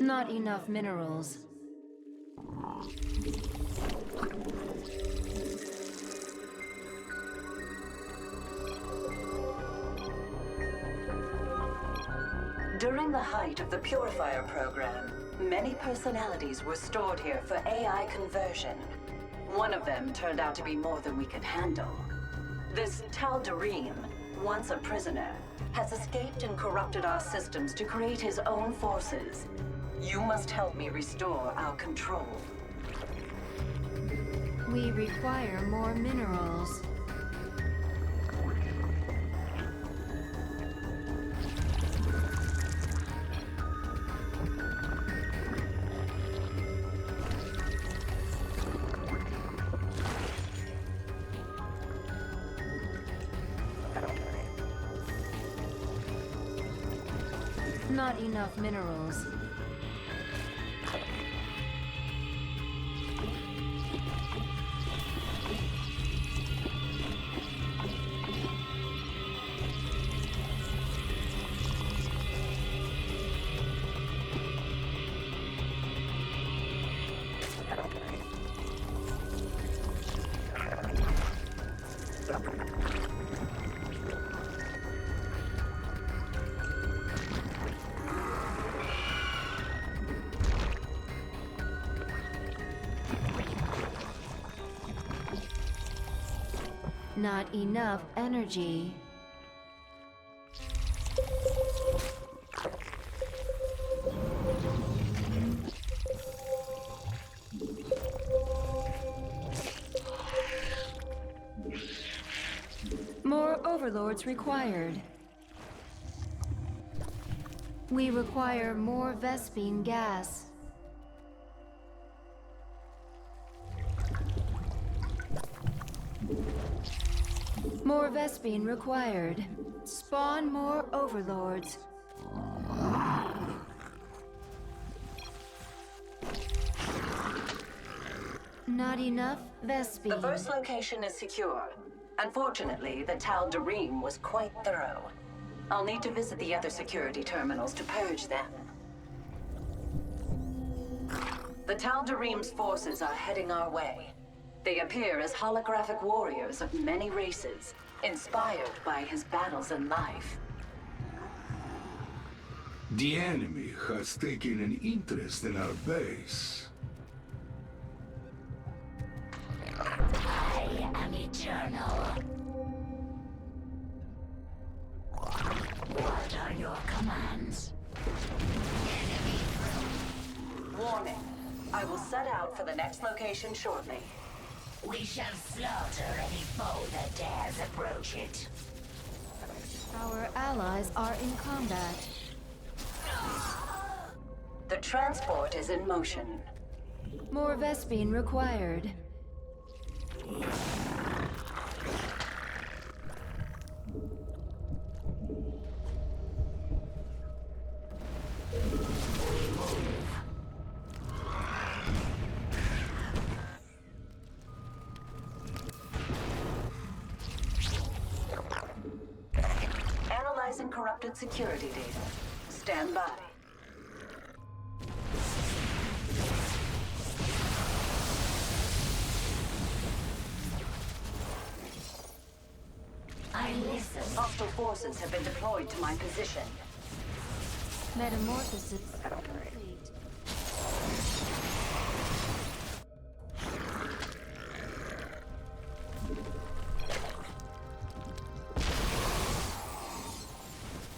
Not enough minerals. During the height of the Purifier program, many personalities were stored here for AI conversion. One of them turned out to be more than we could handle. This Tal'Darim, once a prisoner, has escaped and corrupted our systems to create his own forces. You must help me restore our control. We require more minerals. Not enough minerals. Not enough energy. More overlords required. We require more Vespine gas. More Vespine required. Spawn more overlords. Not enough Vespine. The first location is secure. Unfortunately, the Tal'Darim was quite thorough. I'll need to visit the other security terminals to purge them. The Tal'Darim's forces are heading our way. They appear as holographic warriors of many races, inspired by his battles in life. The enemy has taken an interest in our base. I am eternal. What are your commands? Warning. I will set out for the next location shortly. We shall slaughter any foe that dares approach it. Our allies are in combat. The transport is in motion. More Vespine required. Analyzing corrupted security data. Stand by. I listen. Hostile forces have been deployed to my position. Metamorphosis complete.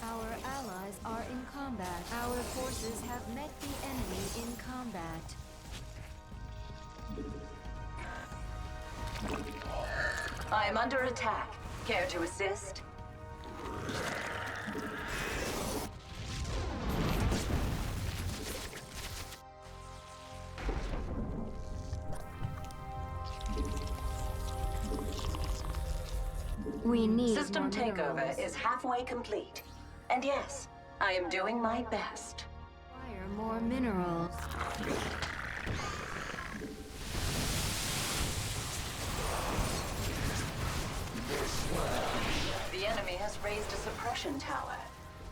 Our allies are in combat. Our forces have met the enemy in combat. I am under attack. Care to assist? We need System more takeover minerals. is halfway complete. And yes, I am doing my best. Require more minerals. The enemy has raised a suppression tower.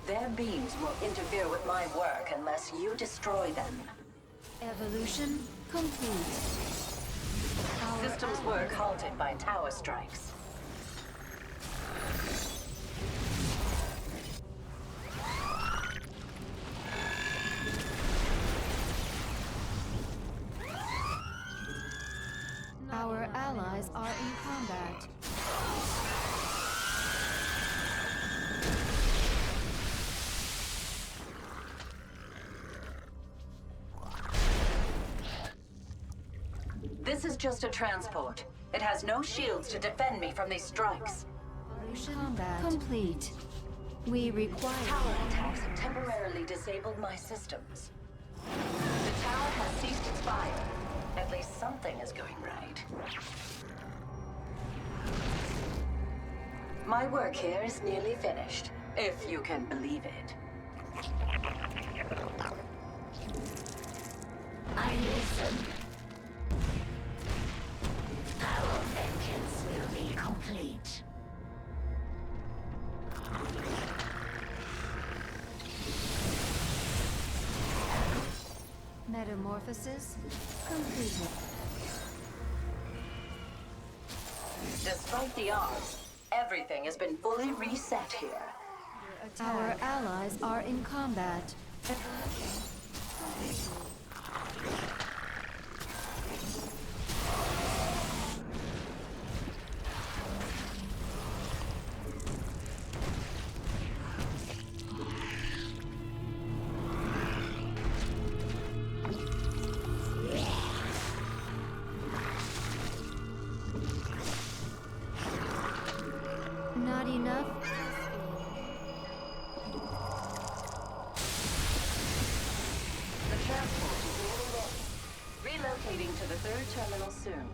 Their beams will interfere with my work unless you destroy them. Evolution complete. Our Systems work halted by tower strikes. Our allies are in combat. This is just a transport. It has no shields to defend me from these strikes. Evolution combat complete. We require Tower attacks have temporarily disabled my systems. The tower has ceased its fire. At least something is going right. My work here is nearly finished, if you can believe it. I listen. Our vengeance will be complete. metamorphosis completed. Despite the odds, everything has been fully reset here. Our allies are in combat. Not enough. The transport is nearly ready. Relocating to the third terminal soon.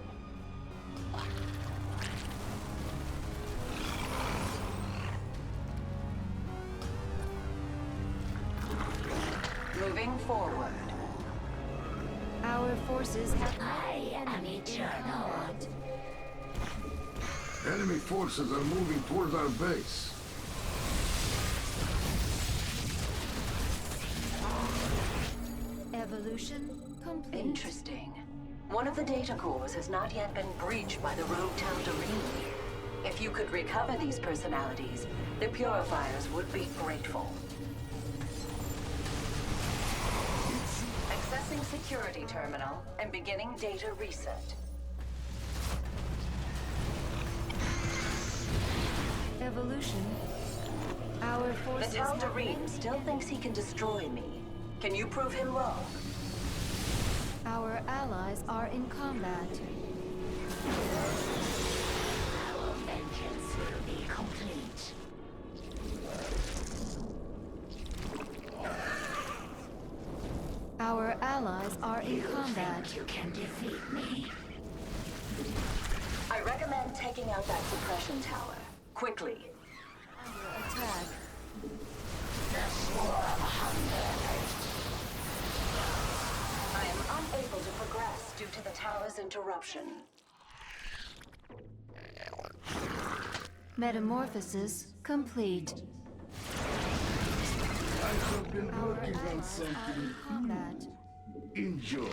Moving forward. Our forces have I am eternal. Enemy forces are moving towards our base. evolution complete. Interesting. One of the data cores has not yet been breached by the rogue Tal'Darim. If you could recover these personalities, the purifiers would be grateful. Accessing security terminal and beginning data reset. Evolution. Our The forces have Tal'Darim still thinks he can destroy me. Can you prove him wrong? Our allies are in combat. Our vengeance will be complete. Our allies are in combat. Think you can defeat me? I recommend taking out that suppression tower. Quickly. Attack. The swarm hunger. I am unable to progress due to the tower's interruption. Metamorphosis complete. I have been Our working on allies are in something. combat. Enjoy.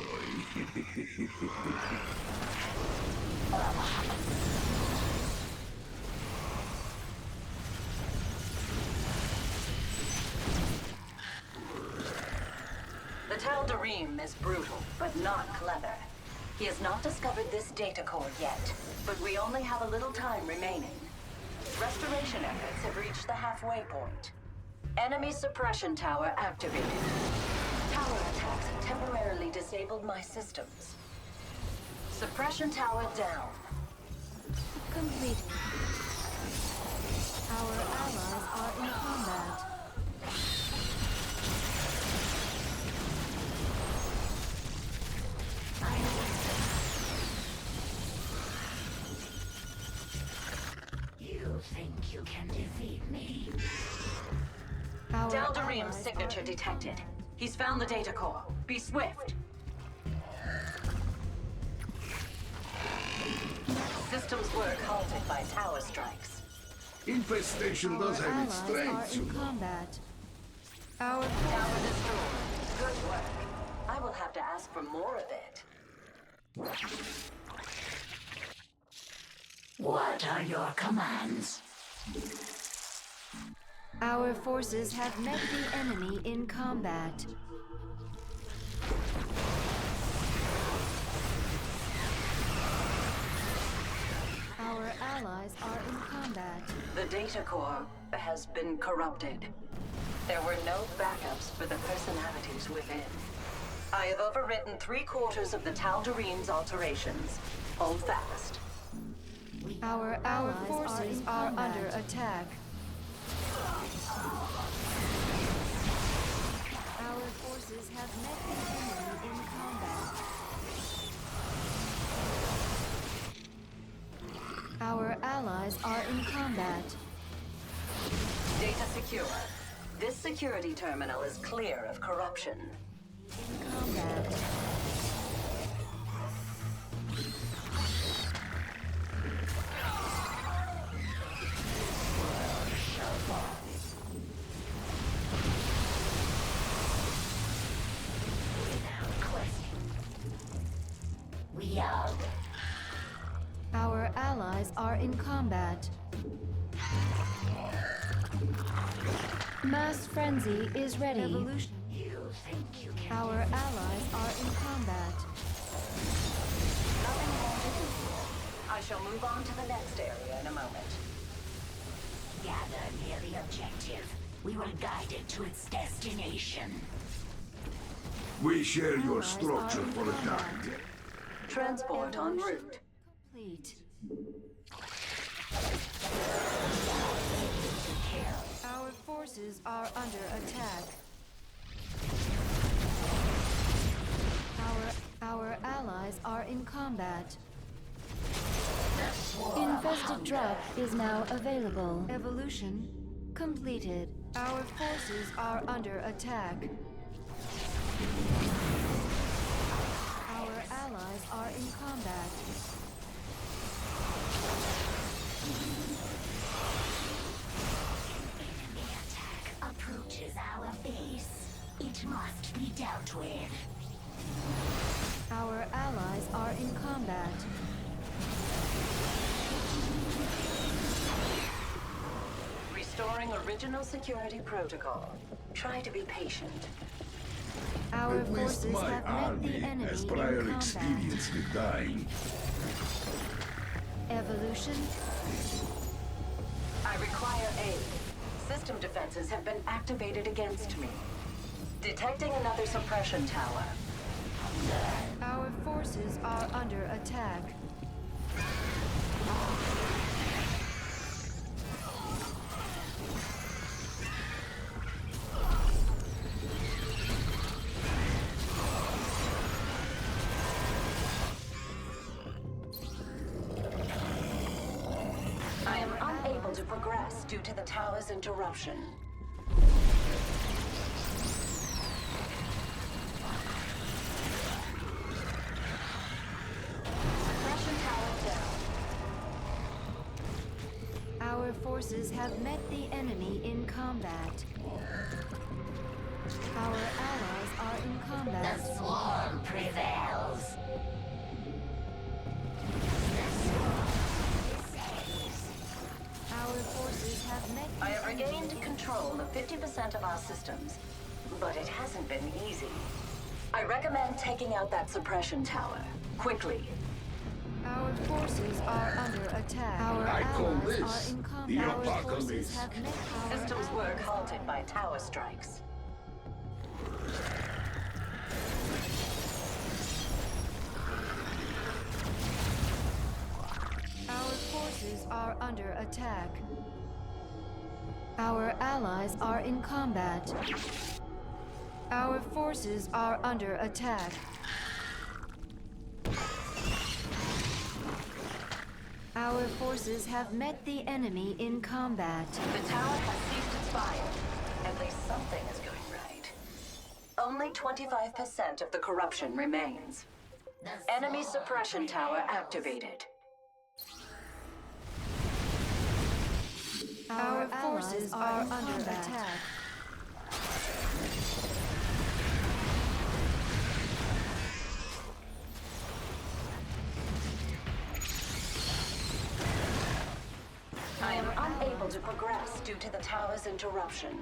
The Tal'Darim is brutal, but not clever. He has not discovered this data core yet, but we only have a little time remaining. Restoration efforts have reached the halfway point. Enemy suppression tower activated. Tower attacks have temporarily disabled my systems. Suppression tower down. Complete. Our allies are in combat. You think you can defeat me? Our Tal'Darim's allies signature are in detected. combat. He's found the data core. Be swift. Systems work halted by tower strikes. Infestation does Our have its allies are strengths, you in know. combat. Our Tower destroyed. Good work. I will have to ask for more of it. What are your commands? Our forces have met the enemy in combat. Our allies are in combat. The data core has been corrupted. There were no backups for the personalities within. I have overwritten 3/4 of the Taldarine's alterations. Hold fast. Our forces are under attack. Our forces have met the enemy in combat. Our allies are in combat. Data secure. This security terminal is clear of corruption. In combat. We are. Our allies are in combat. Mass frenzy is ready. Evolution. You think you can? Our allies are in combat. Nothing more to do. I shall move on to the next area in a moment. Gather near the objective. We will guide it to its destination. We share your Allies structure are in for a combat. time. Transport en route. Complete. Our forces are under attack. Our allies are in combat. Infested drop is now available. Evolution completed. Our forces are under attack. Our allies are in combat. Enemy attack approaches our base. It must be dealt with. Our allies are in combat. Restoring original security protocol. Try to be patient. Our At least forces my have met army the enemy has in prior combat. experience with dying. Evolution. I require aid. System defenses have been activated against me. Detecting another suppression tower. Our forces are under attack. I am unable to progress due to the tower's interruption. Suppression tower down. Our forces have met the enemy in combat. Our allies are in combat. The swarm prevails. Our forces have met the I have enemy regained in control of 50% of our systems, but it hasn't been easy. I recommend taking out that suppression tower, quickly. Our forces are under attack. Our I call allies this are in combat. the Our forces apocalypse. have met our Systems work allies. halted by tower strikes. Our forces are under attack. Our allies are in combat. Our forces are under attack. Our forces have met the enemy in combat. The tower has ceased its fire. At least something is going right. Only 25% of the corruption remains. Enemy suppression tower activated. Our forces are under attack. progress due to the tower's interruption.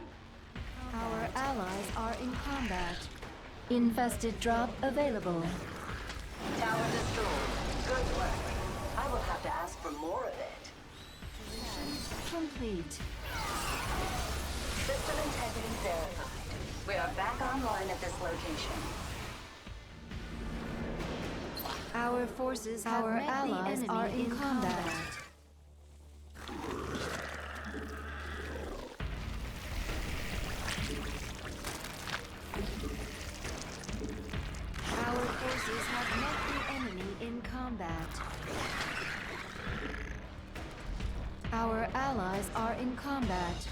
Our allies are in combat. Infested drop available. Tower destroyed. Good work. I will have to ask for more of it. Complete. System integrity verified. We are back online at this location. Our forces have Our met allies the enemy are in in combat. Our forces have met the enemy in combat. Our allies are in combat.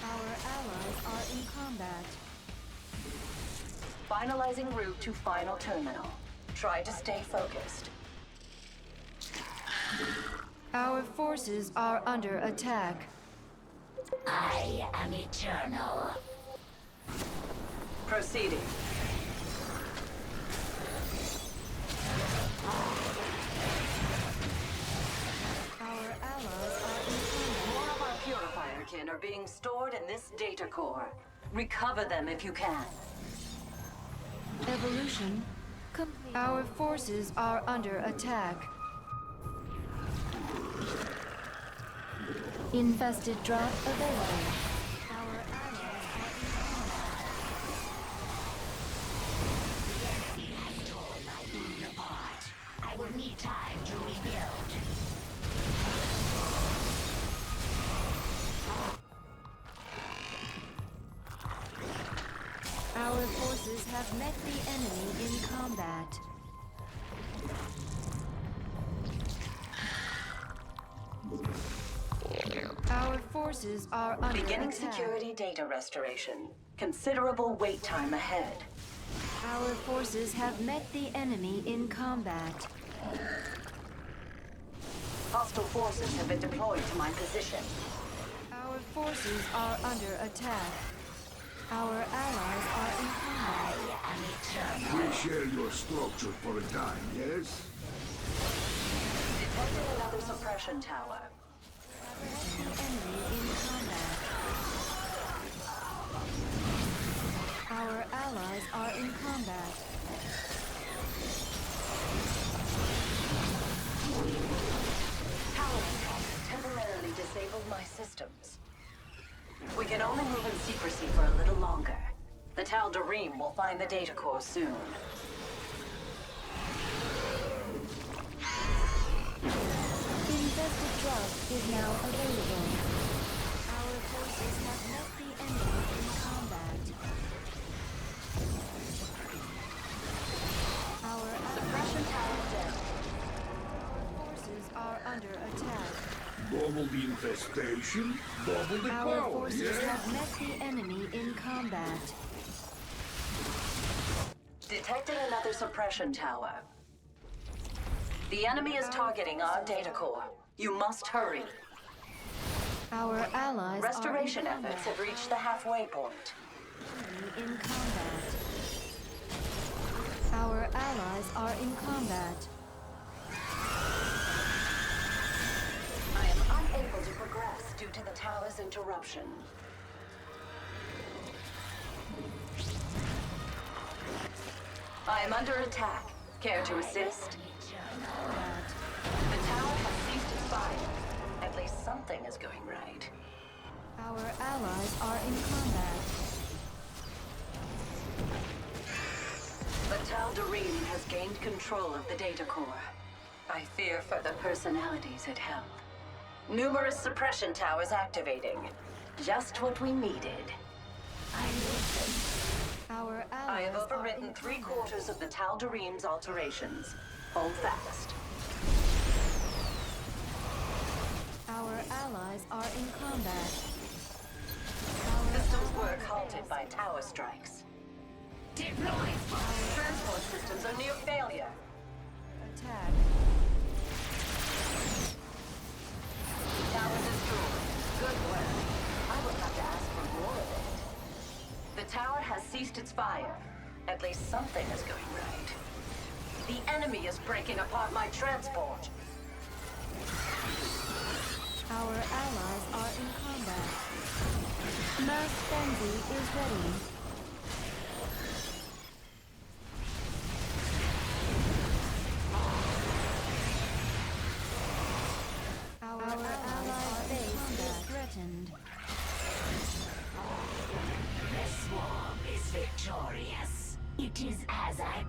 Our allies are in combat. Finalizing route to final terminal. Try to stay focused. Our forces are under attack. I am eternal. Proceeding. Our allies are in combat. More of our purifier kin are being stored in this data core. Recover them if you can. Evolution complete. Our forces are under attack. Infested drop available. Our allies are in combat. It has torn my moon apart. I will need time to rebuild. Our forces have met the enemy in combat. Our forces are under Beginning attack. security data restoration. Considerable wait time ahead. Our forces have met the enemy in combat. Hostile forces have been deployed to my position. Our forces are under attack. Our allies are in combat. I am eternal. We share your structure for a time, yes? Detecting another suppression tower. The enemy in combat. Our allies are in combat. Tower attack temporarily disabled my systems. We can only move in secrecy for a little longer. The Tal'Darim will find the data core soon. Infested drop is now available. Our forces have met the enemy in combat. Our Suppression tower down. forces are under attack. Bubble the infestation, bubble the Our power, forces yeah? have met the enemy in combat. Detecting another suppression tower. The enemy is targeting our data core. You must hurry. Our allies Restoration are in efforts combat. have reached the halfway point. In combat. Our allies are in combat. I am unable to progress due to the tower's interruption. I am under attack. Care to assist? The tower has ceased its fire. At least something is going right. Our allies are in combat. The Tal'Darim has gained control of the data core. I fear for the personalities it held. Numerous suppression towers activating. Just what we needed. Our allies I have are overwritten in 3/4 of the Tal'Darim's alterations. Hold fast. Our allies are in combat. Systems work halted by tower strikes. Deploy fire. Transport systems are near failure. Attack. Tower destroyed. Good work. I will have to ask for more of it. The tower has ceased its fire. At least something is going right. The enemy is breaking apart my transport. Our allies are in combat. Mass frenzy is ready. Our allies' base is threatened. The swarm is victorious. It is as I